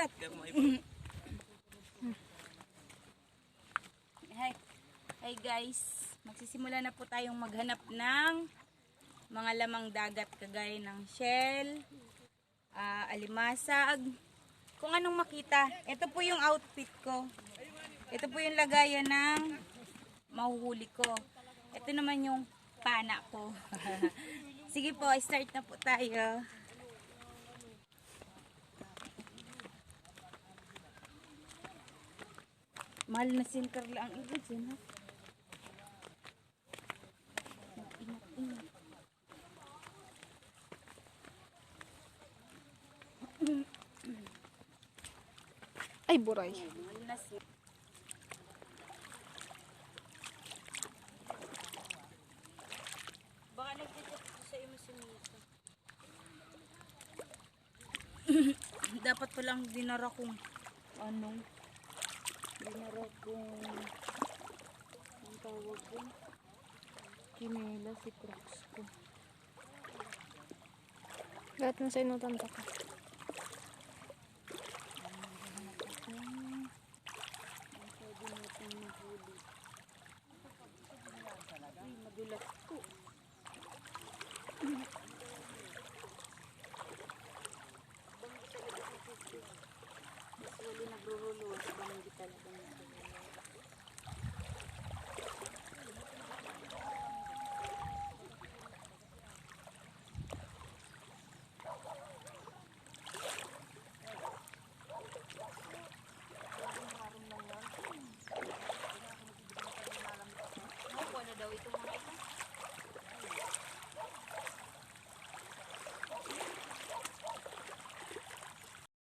dagat. Hi guys, magsisimula na po tayong maghanap ng mga lamang dagat kagaya ng shell, alimasag, kung anong makita. Ito po yung outfit ko. Ito po yung lagayan ng mahuhuli ko. Ito naman yung pana ko. Sige po, start na po tayo. Mahal na sinker lang ang ibig dyan, ha? Ay, buray. Mahal na sinker. Baka nagtitok sa iyo masimito. Dapat palang dinara kong dinara kong ang tawag ko kinela si Crocs ko. Lahat ng sa inutan ka.